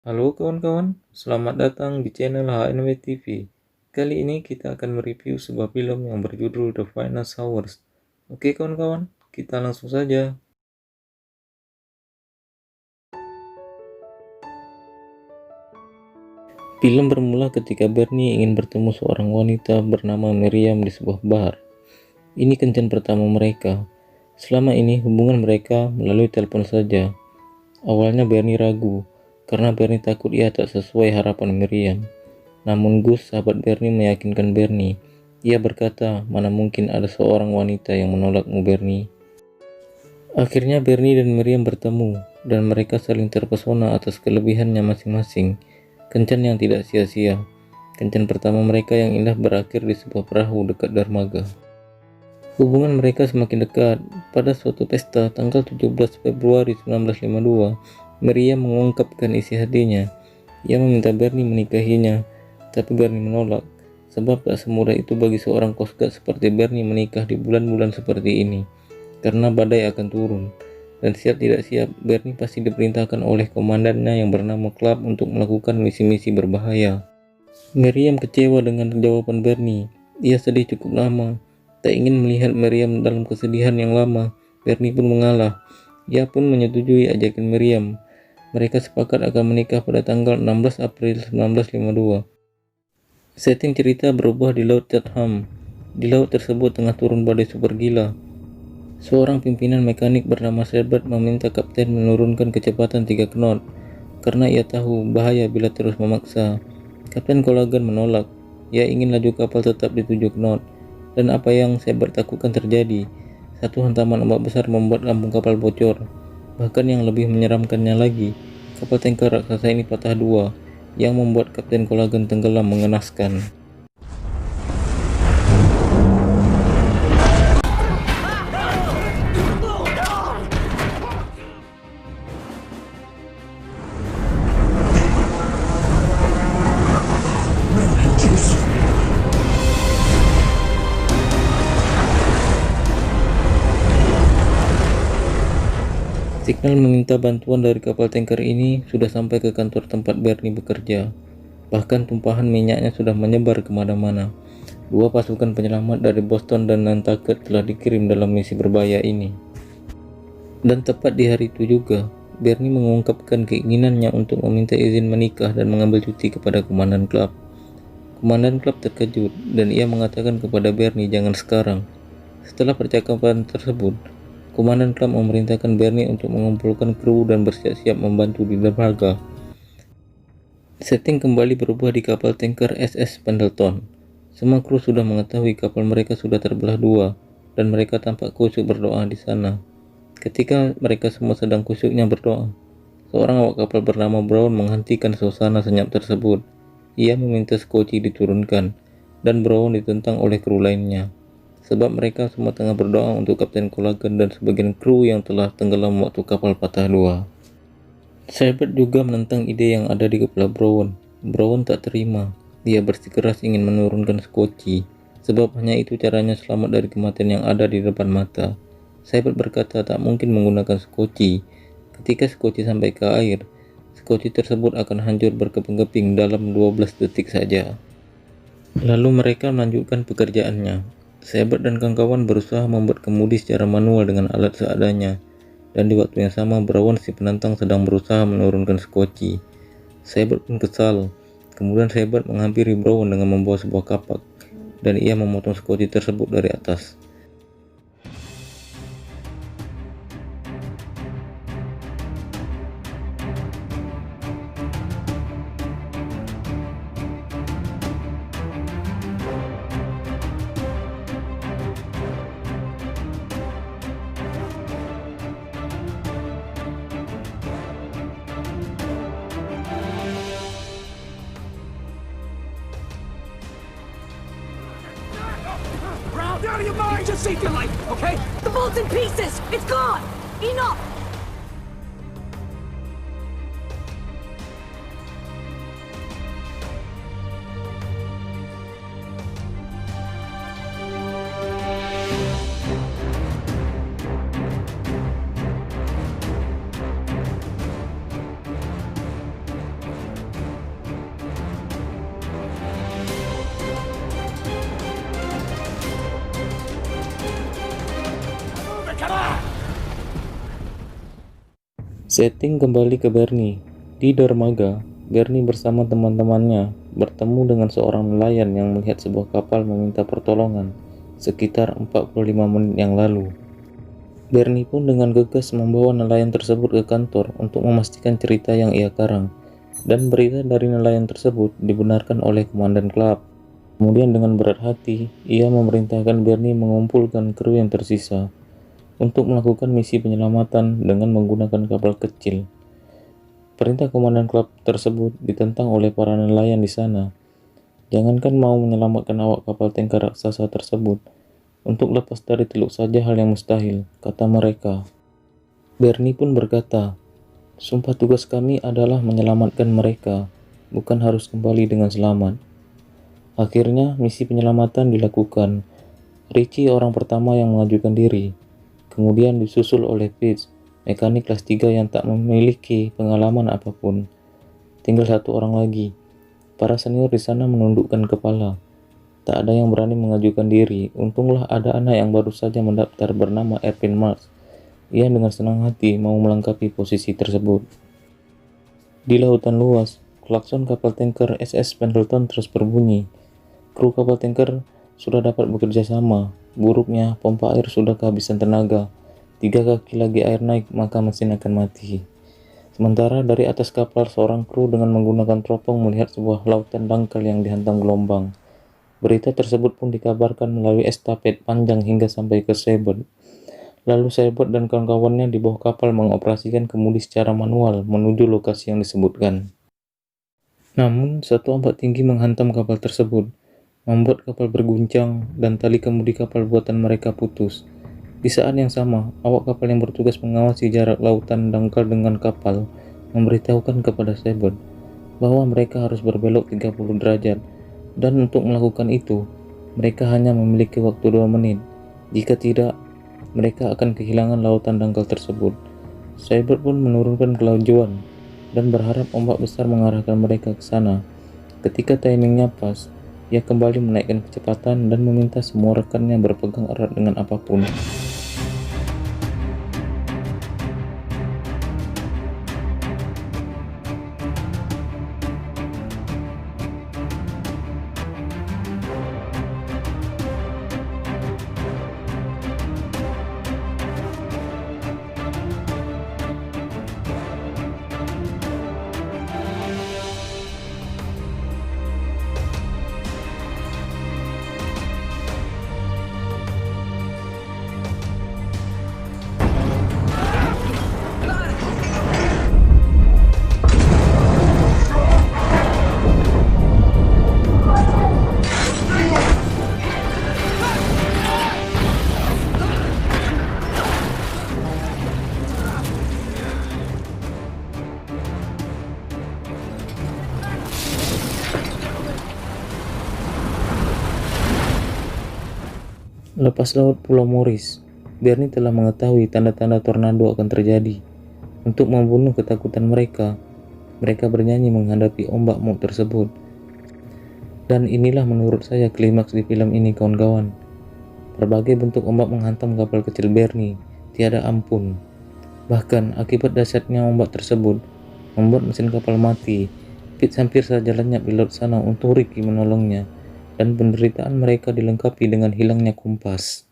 Halo kawan-kawan, selamat datang di channel HNW TV. Kali ini kita akan mereview sebuah film yang berjudul The Finest Hours. Oke kawan-kawan, kita langsung saja. Film bermula ketika Bernie ingin bertemu seorang wanita bernama Miriam di sebuah bar. Ini kencan pertama mereka. Selama ini hubungan mereka melalui telepon saja. Awalnya Bernie ragu, karena Bernie takut ia tak sesuai harapan Miriam. Namun Gus, sahabat Bernie, meyakinkan Bernie. Ia berkata, mana mungkin ada seorang wanita yang menolakmu, Bernie. Akhirnya Bernie dan Miriam bertemu, dan mereka saling terpesona atas kelebihannya masing-masing. Kencan yang tidak sia-sia. Kencan pertama mereka yang indah berakhir di sebuah perahu dekat dermaga. Hubungan mereka semakin dekat. Pada suatu pesta tanggal 17 Februari 1952, Miriam mengungkapkan isi hatinya. Ia meminta Bernie menikahinya, tapi Bernie menolak, sebab tak semudah itu bagi seorang kosgat seperti Bernie menikah di bulan-bulan seperti ini, karena badai akan turun. Dan siap tidak siap, Bernie pasti diperintahkan oleh komandannya yang bernama Club untuk melakukan misi-misi berbahaya. Miriam kecewa dengan jawaban Bernie. Ia sedih cukup lama, tak ingin melihat Miriam dalam kesedihan yang lama. Bernie pun mengalah. Ia pun menyetujui ajakan Miriam. Mereka sepakat akan menikah pada tanggal 16 April 1952. Setting cerita berubah di Laut Chatham. Di laut tersebut tengah turun badai super gila. Seorang pimpinan mekanik bernama Sherbert meminta kapten menurunkan kecepatan 3 knot karena ia tahu bahaya bila terus memaksa. Kapten Colagan menolak. Ia ingin laju kapal tetap di 7 knot. Dan apa yang Sherbert takutkan terjadi. Satu hantaman ombak besar membuat lambung kapal bocor. Bahkan yang lebih menyeramkannya lagi, kapal tanker raksasa ini patah dua, yang membuat Kapten Colagan tenggelam mengenaskan. Signal meminta bantuan dari kapal tanker ini sudah sampai ke kantor tempat Bernie bekerja. Bahkan tumpahan minyaknya sudah menyebar kemana-mana. Dua pasukan penyelamat dari Boston dan Nantucket telah dikirim dalam misi berbahaya ini. Dan tepat di hari itu juga, Bernie mengungkapkan keinginannya untuk meminta izin menikah dan mengambil cuti kepada Komandan Club. Komandan Club terkejut dan ia mengatakan kepada Bernie jangan sekarang. Setelah percakapan tersebut, Komandan Club memerintahkan Bernie untuk mengumpulkan kru dan bersiap-siap membantu di dermaga. Setting kembali berubah di kapal tanker SS Pendleton. Semua kru sudah mengetahui kapal mereka sudah terbelah dua, dan mereka tampak khusyuk berdoa di sana. Ketika mereka semua sedang khusyuknya berdoa, seorang awak kapal bernama Brown menghentikan suasana senyap tersebut. Ia meminta Scotchy diturunkan, dan Brown ditentang oleh kru lainnya. Sebab mereka semua tengah berdoa untuk Kapten Colagan dan sebagian kru yang telah tenggelam waktu kapal patah dua. Sherbert juga menentang ide yang ada di kepala Brown. Brown tak terima. Dia bersikeras ingin menurunkan Scotchy, sebab hanya itu caranya selamat dari kematian yang ada di depan mata. Sherbert berkata tak mungkin menggunakan Scotchy. Ketika Scotchy sampai ke air, Scotchy tersebut akan hancur berkeping-keping dalam 12 detik saja. Lalu mereka melanjutkan pekerjaannya. Sherbert dan kawan-kawan berusaha membuat kemudi secara manual dengan alat seadanya, dan di waktu yang sama Brown si penantang sedang berusaha menurunkan Scotchy. Sherbert pun kesal. Kemudian Sherbert menghampiri Brown dengan membawa sebuah kapak, dan ia memotong Scotchy tersebut dari atas. Out of your mind! Just save your life, okay? The boat's in pieces! It's gone! Enough! Setting kembali ke Bernie. Di dermaga, Bernie bersama teman-temannya bertemu dengan seorang nelayan yang melihat sebuah kapal meminta pertolongan sekitar 45 menit yang lalu. Bernie pun dengan gegas membawa nelayan tersebut ke kantor untuk memastikan cerita yang ia karang, dan berita dari nelayan tersebut dibenarkan oleh komandan klub. Kemudian dengan berat hati, ia memerintahkan Bernie mengumpulkan kru yang tersisa untuk melakukan misi penyelamatan dengan menggunakan kapal kecil. Perintah komandan klub tersebut ditentang oleh para nelayan di sana. Jangankan mau menyelamatkan awak kapal tanker raksasa tersebut, untuk lepas dari teluk saja hal yang mustahil, kata mereka. Bernie pun berkata, "Sumpah tugas kami adalah menyelamatkan mereka, bukan harus kembali dengan selamat." Akhirnya misi penyelamatan dilakukan. Richie orang pertama yang mengajukan diri, kemudian disusul oleh Fitz, mekanik kelas 3 yang tak memiliki pengalaman apapun. Tinggal satu orang lagi. Para senior di sana menundukkan kepala. Tak ada yang berani mengajukan diri. Untunglah ada anak yang baru saja mendaftar bernama Erwin Marx. Ia dengan senang hati mau melengkapi posisi tersebut. Di lautan luas, klakson kapal tanker SS Pendleton terus berbunyi. Kru kapal tanker sudah dapat bekerja sama. Buruknya, pompa air sudah kehabisan tenaga. 3 kaki lagi air naik, maka mesin akan mati. Sementara dari atas kapal, seorang kru dengan menggunakan teropong melihat sebuah lautan dangkal yang dihantam gelombang. Berita tersebut pun dikabarkan melalui estafet panjang hingga sampai ke Seabird. Lalu Seabird dan kawan-kawannya di bawah kapal mengoperasikan kemudi secara manual menuju lokasi yang disebutkan. Namun, satu ombak tinggi menghantam kapal tersebut, membuat kapal berguncang dan tali kemudi kapal buatan mereka putus. Di saat yang sama, awak kapal yang bertugas mengawasi jarak lautan dangkal dengan kapal memberitahukan kepada Seabird bahwa mereka harus berbelok 30 derajat. Dan untuk melakukan itu, mereka hanya memiliki waktu 2 menit. Jika tidak, mereka akan kehilangan lautan dangkal tersebut. Seabird pun menurunkan kelajuan dan berharap ombak besar mengarahkan mereka ke sana. Ketika timingnya pas, ia kembali menaikkan kecepatan dan meminta semua rekannya berpegang erat dengan apapun. Lepas laut Pulau Morris, Bernie telah mengetahui tanda-tanda tornado akan terjadi. Untuk membunuh ketakutan mereka, mereka bernyanyi menghadapi ombak maut tersebut. Dan inilah menurut saya klimaks di film ini, kawan-kawan. Berbagai bentuk ombak menghantam kapal kecil Bernie, tiada ampun. Bahkan akibat dahsyatnya ombak tersebut membuat mesin kapal mati. Fitz hampir saja lenyap di laut sana untuk Ricky menolongnya, dan penderitaan mereka dilengkapi dengan hilangnya kompas.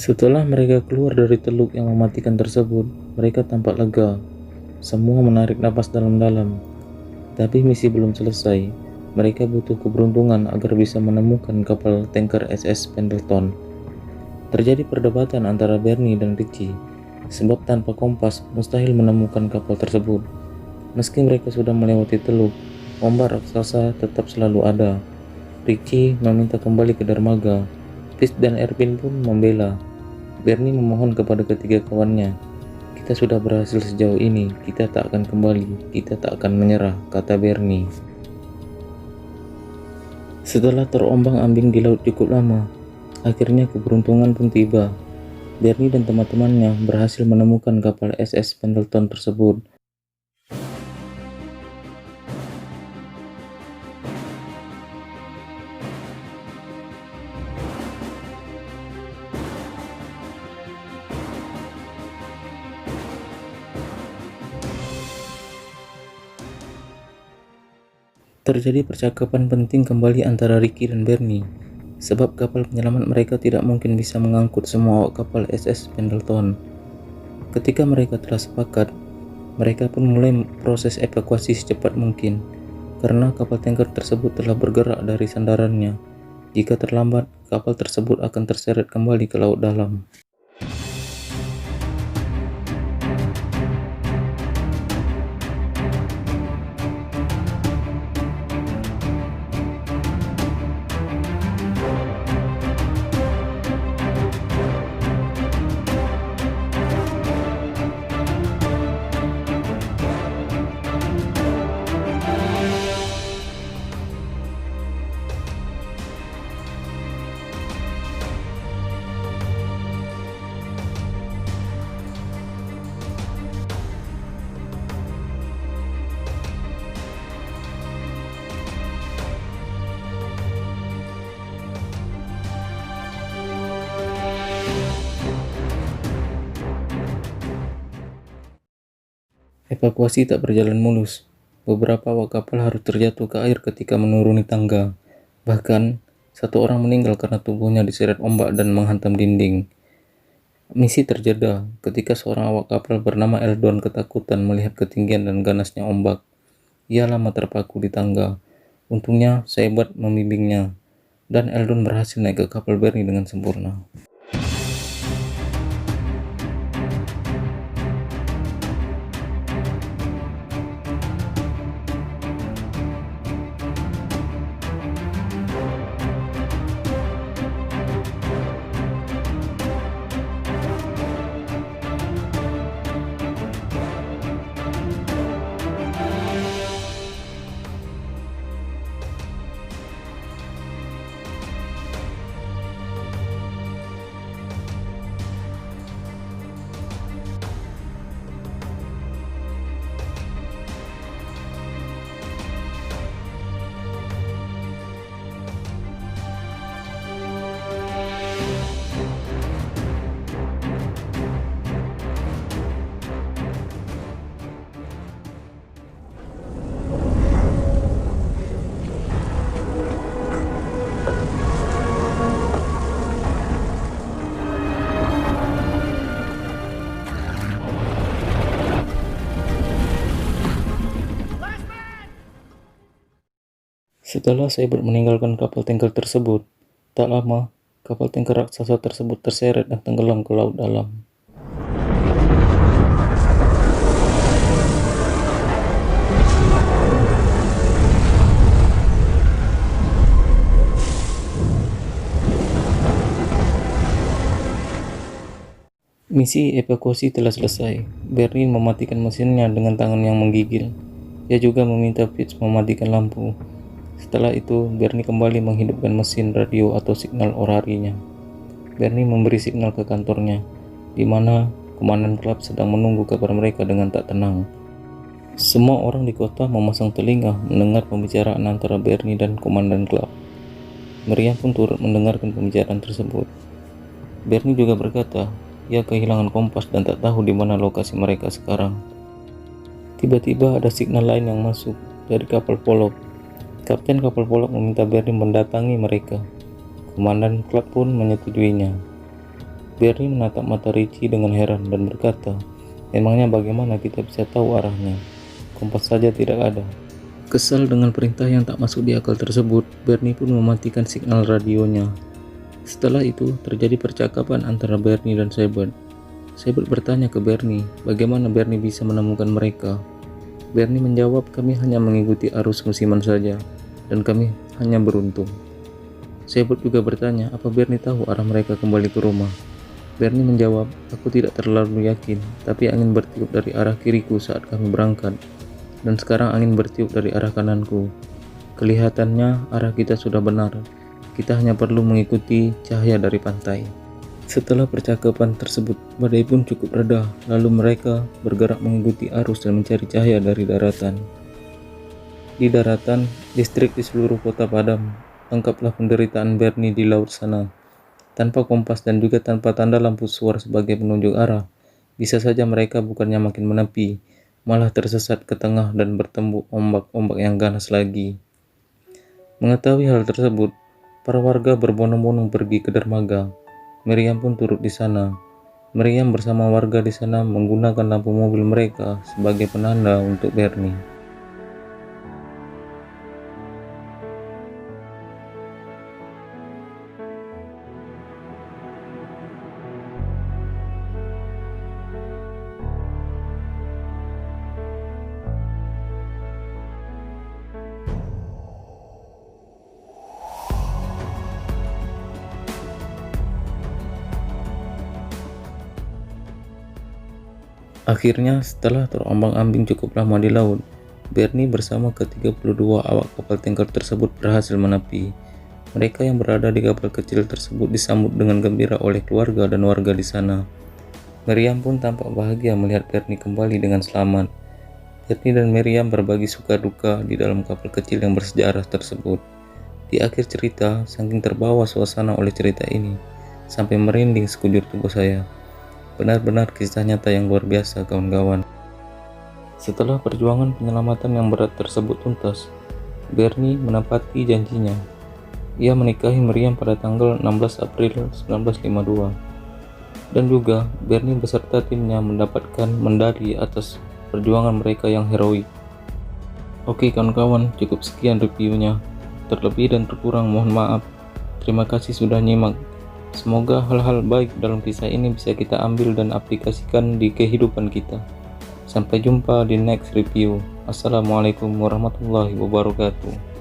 Setelah mereka keluar dari teluk yang mematikan tersebut, mereka tampak lega. Semua menarik napas dalam-dalam. Tapi misi belum selesai. Mereka butuh keberuntungan agar bisa menemukan kapal tanker SS Pendleton. Terjadi perdebatan antara Bernie dan Richie, sebab tanpa kompas mustahil menemukan kapal tersebut. Meski mereka sudah melewati teluk, ombak raksasa tetap selalu ada. Richie meminta kembali ke dermaga. Fitz dan Erwin pun membela. Bernie memohon kepada ketiga kawannya, "Kita sudah berhasil sejauh ini, kita tak akan kembali, kita tak akan menyerah," kata Bernie. Setelah terombang-ambing di laut cukup lama, akhirnya keberuntungan pun tiba. Bernie dan teman-temannya berhasil menemukan kapal SS Pendleton tersebut. Terjadi percakapan penting kembali antara Ricky dan Bernie, sebab kapal penyelamat mereka tidak mungkin bisa mengangkut semua awak kapal SS Pendleton. Ketika mereka telah sepakat, mereka pun mulai proses evakuasi secepat mungkin, karena kapal tanker tersebut telah bergerak dari sandarannya. Jika terlambat, kapal tersebut akan terseret kembali ke laut dalam. Evakuasi tak berjalan mulus. Beberapa awak kapal harus terjatuh ke air ketika menuruni tangga. Bahkan, satu orang meninggal karena tubuhnya diseret ombak dan menghantam dinding. Misi terjeda ketika seorang awak kapal bernama Eldon ketakutan melihat ketinggian dan ganasnya ombak. Ia lama terpaku di tangga. Untungnya, Saebat membimbingnya, dan Eldon berhasil naik ke kapal Bernie dengan sempurna. Setelah Saebat meninggalkan kapal tanker tersebut, tak lama, kapal tanker raksasa tersebut terseret dan tenggelam ke laut dalam. Misi evakuasi telah selesai. Bernie mematikan mesinnya dengan tangan yang menggigil. Ia juga meminta Fitz mematikan lampu. Setelah itu, Bernie kembali menghidupkan mesin radio atau signal orarinya. Bernie memberi signal ke kantornya, di mana komandan klub sedang menunggu kabar mereka dengan tak tenang. Semua orang di kota memasang telinga mendengar pembicaraan antara Bernie dan komandan klub. Miriam pun turut mendengarkan pembicaraan tersebut. Bernie juga berkata, ia kehilangan kompas dan tak tahu di mana lokasi mereka sekarang. Tiba-tiba ada signal lain yang masuk dari kapal Pollock. Kapten kapal Pollock meminta Bernie mendatangi mereka. Komandan klub pun menyetujuinya. Bernie menatap mata Richie dengan heran dan berkata, "Emangnya bagaimana kita bisa tahu arahnya? Kompas saja tidak ada." Kesal dengan perintah yang tak masuk di akal tersebut, Bernie pun mematikan signal radionya. Setelah itu, terjadi percakapan antara Bernie dan Shepard. Shepard bertanya ke Bernie, bagaimana Bernie bisa menemukan mereka. Bernie menjawab, "Kami hanya mengikuti arus musiman saja, dan kami hanya beruntung." Shepard juga bertanya, apa Bernie tahu arah mereka kembali ke rumah. Bernie menjawab, "Aku tidak terlalu yakin, tapi angin bertiup dari arah kiriku saat kami berangkat, dan sekarang angin bertiup dari arah kananku. Kelihatannya arah kita sudah benar. Kita hanya perlu mengikuti cahaya dari pantai." Setelah percakapan tersebut, badai pun cukup reda, lalu mereka bergerak mengikuti arus dan mencari cahaya dari daratan. Di daratan, listrik di seluruh kota padam. Tangkaplah penderitaan Bernie di laut sana. Tanpa kompas dan juga tanpa tanda lampu suar sebagai penunjuk arah, bisa saja mereka bukannya makin menepi, malah tersesat ke tengah dan bertembuk ombak-ombak yang ganas lagi. Mengetahui hal tersebut, para warga berbondong-bondong pergi ke dermaga. Miriam pun turut di sana. Miriam bersama warga di sana menggunakan lampu mobil mereka sebagai penanda untuk Bernie. Akhirnya, setelah terombang-ambing cukup lama di laut, Bernie bersama ke-32 awak kapal tanker tersebut berhasil menepi. Mereka yang berada di kapal kecil tersebut disambut dengan gembira oleh keluarga dan warga di sana. Miriam pun tampak bahagia melihat Bernie kembali dengan selamat. Bernie dan Miriam berbagi suka duka di dalam kapal kecil yang bersejarah tersebut. Di akhir cerita, saking terbawa suasana oleh cerita ini, sampai merinding sekujur tubuh saya. Benar-benar kisah nyata yang luar biasa, kawan-kawan. Setelah perjuangan penyelamatan yang berat tersebut tuntas, Bernie menepati janjinya. Ia menikahi Miriam pada tanggal 16 April 1952. Dan juga Bernie beserta timnya mendapatkan medali atas perjuangan mereka yang heroik. Oke kawan-kawan, cukup sekian reviewnya. Terlebih dan terkurang mohon maaf. Terima kasih sudah nyimak. Semoga hal-hal baik dalam kisah ini bisa kita ambil dan aplikasikan di kehidupan kita. Sampai jumpa di next review. Assalamualaikum warahmatullahi wabarakatuh.